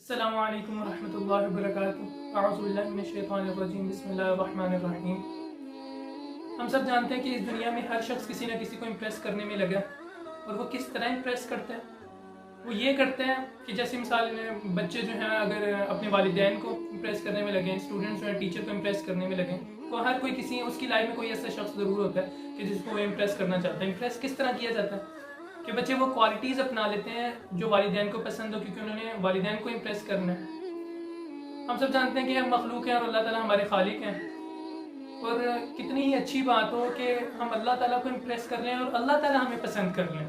السلام علیکم ورحمۃ اللہ وبرکاتہ۔ اعوذ باللہ من الشیطان الرجیم، بسم اللہ الرحمن الرحیم۔ ہم سب جانتے ہیں کہ اس دنیا میں ہر شخص کسی نہ کسی کو امپریس کرنے میں لگا، اور وہ کس طرح امپریس کرتا ہے؟ وہ یہ کرتے ہیں کہ جیسے مثال بچے جو ہیں اگر اپنے والدین کو امپریس کرنے میں لگیں، اسٹوڈنٹس جو ہیں ٹیچر کو امپریس کرنے میں لگیں، تو ہر کوئی اس کی لائف میں کوئی ایسا شخص ضرور ہوتا ہے کہ جس کو وہ امپریس کرنا چاہتا ہے۔ امپریس کس طرح کیا جاتا ہے کہ بچے وہ کوالٹیز اپنا لیتے ہیں جو والدین کو پسند ہو، کیونکہ انہوں نے والدین کو امپریس کرنا ہے۔ ہم سب جانتے ہیں کہ ہم مخلوق ہیں اور اللہ تعالیٰ ہمارے خالق ہیں، اور کتنی ہی اچھی بات ہو کہ ہم اللہ تعالیٰ کو امپریس کر لیں اور اللہ تعالیٰ ہمیں پسند کر لیں،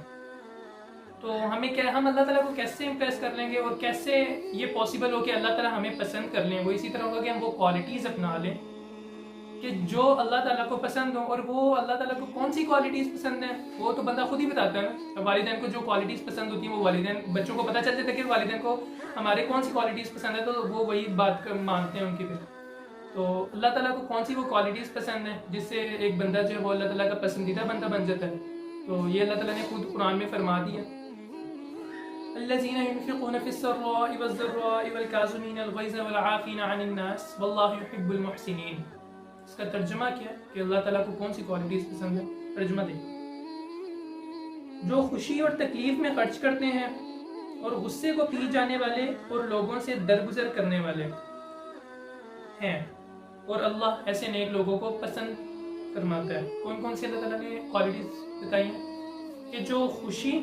تو ہم اللہ تعالیٰ کو کیسے امپریس کر لیں گے اور کیسے یہ پاسبل ہو کہ اللہ تعالیٰ ہمیں پسند کر لیں؟ وہ اسی طرح ہوگا کہ ہم وہ کوالٹیز اپنا لیں کہ جو اللہ تعالیٰ کو پسند ہو۔ اور وہ اللہ تعالیٰ کو کون سی کوالٹیز پسند ہیں وہ تو بندہ خود ہی بتاتا ہے نا۔ والدین کو جو کوالٹیز پسند ہوتی ہیں وہ بچوں کو پتہ چل جاتا ہے کہ والدین کو ہمارے کون سی کوالٹیز پسند ہے، تو وہ وہی بات مانتے ہیں ان کی پھر۔ تو اللہ تعالیٰ کو کون سی وہ کوالٹیز پسند ہیں جس سے ایک بندہ جو ہے وہ اللہ تعالیٰ کا پسندیدہ بندہ بن جاتا ہے، تو یہ اللہ تعالیٰ نے خود قرآن میں فرما دیا۔ الذين ينفقون في السراء والضراء والكاظمين الغيظ والعافين عن الناس والله يحب المحسنين۔ اس کا ترجمہ کیا ہے کہ اللہ تعالیٰ کو کون سی کوالٹیز پسند ہے؟ ترجمہ دیں، جو خوشی اور تکلیف میں خرچ کرتے ہیں اور غصے کو پی جانے والے اور لوگوں سے درگزر کرنے والے ہیں، اور اللہ ایسے نیک لوگوں کو پسند فرماتا ہے۔ کون کون سی اللہ تعالیٰ نے کوالٹیز بتائی ہیں؟ کہ جو خوشی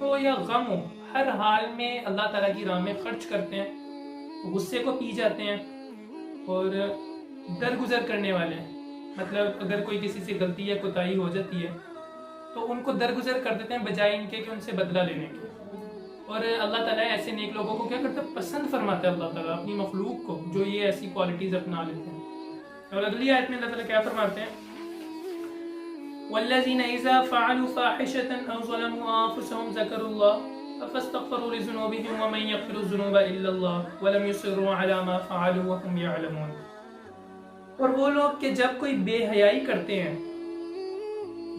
ہو یا غم ہو، ہر حال میں اللہ تعالیٰ کی راہ میں خرچ کرتے ہیں، غصے کو پی جاتے ہیں اور درگزر کرنے والے ہیں۔ مطلب اگر کوئی کسی سے غلطی یا کوتاہی ہو جاتی ہے تو ان کو درگزر کر دیتے ہیں بجائے ان کے کہ ان سے بدلہ لینے کے۔ اور اللہ تعالیٰ ایسے نیک لوگوں کو کیا کرتا ہے؟ پسند فرماتا ہے اللہ تعالیٰ اپنی مخلوق کو جو یہ ایسی کوالٹیز اپنا لیتے ہیں۔ اور اگلی آیت میں اللہ تعالیٰ کیا فرماتے ہیں؟ وَالَّذِينَ إِذَا فَعَلُوا فَاحِشَةً أَوْ ظَلَمُوا أَنفُسَهُمْ ذَكَرُوا اللَّهَ فَاسْتَغْفَرُوا لِذُنُوبِهِمْ وَمَن يَغْفِرُ الذُّنُوبَ إِلَّا اللَّهُ وَلَمْ يُصِرُّوا عَلَى مَا فَعَلُوا وَهُمْ يَعْلَمُونَ۔ اور وہ لوگ کہ جب کوئی بے حیائی کرتے ہیں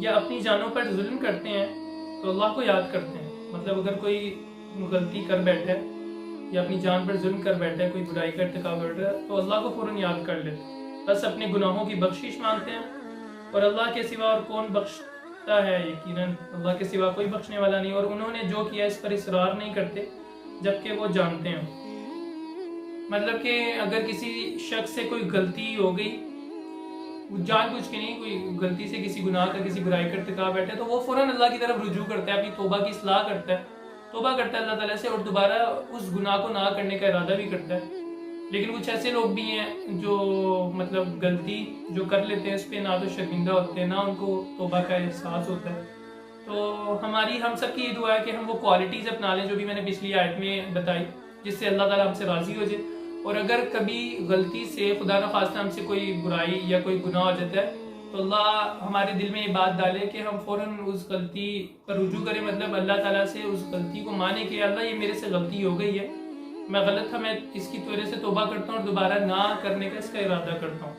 یا اپنی جانوں پر ظلم کرتے ہیں تو اللہ کو یاد کرتے ہیں۔ مطلب اگر کوئی غلطی کر بیٹھے یا اپنی جان پر ظلم کر بیٹھے، کوئی برائی کا ارتکاب کر رہا ہے، تو اللہ کو فوراً یاد کر لیتے، بس اپنے گناہوں کی بخشش مانگتے ہیں، اور اللہ کے سوا اور کون بخشتا ہے؟ یقیناً اللہ کے سوا کوئی بخشنے والا نہیں۔ اور انہوں نے جو کیا اس پر اصرار نہیں کرتے جبکہ وہ جانتے ہیں۔ مطلب کہ اگر کسی شخص سے کوئی غلطی ہو گئی، جان بوجھ کے نہیں، کوئی غلطی سے کسی گناہ کا کسی برائی کا ارتکاب بیٹھے، تو وہ فوراً اللہ کی طرف رجوع کرتا ہے، اپنی توبہ کی اصلاح کرتا ہے، توبہ کرتا ہے اللہ تعالیٰ سے، اور دوبارہ اس گناہ کو نہ کرنے کا ارادہ بھی کرتا ہے۔ لیکن کچھ ایسے لوگ بھی ہیں جو مطلب غلطی جو کر لیتے ہیں اس پہ نہ تو شرمندہ ہوتے ہیں، نہ ان کو توبہ کا احساس ہوتا ہے۔ تو ہم سب کی یہ دعا ہے کہ ہم وہ کوالٹیز اپنا لیں جو بھی میں نے پچھلی آیت میں بتائی، جس سے اللہ تعالیٰ ہم سے راضی ہو جائے۔ اور اگر کبھی غلطی سے خدا نخواستہ ہم سے کوئی برائی یا کوئی گناہ ہو جاتا ہے تو اللہ ہمارے دل میں یہ بات ڈالے کہ ہم فوراً اس غلطی پر رجوع کریں، مطلب اللہ تعالیٰ سے اس غلطی کو مانے کہ اللہ یہ میرے سے غلطی ہو گئی ہے، میں غلط تھا، میں اس کی وجہ سے توبہ کرتا ہوں اور دوبارہ نہ کرنے کا اس کا ارادہ کرتا ہوں۔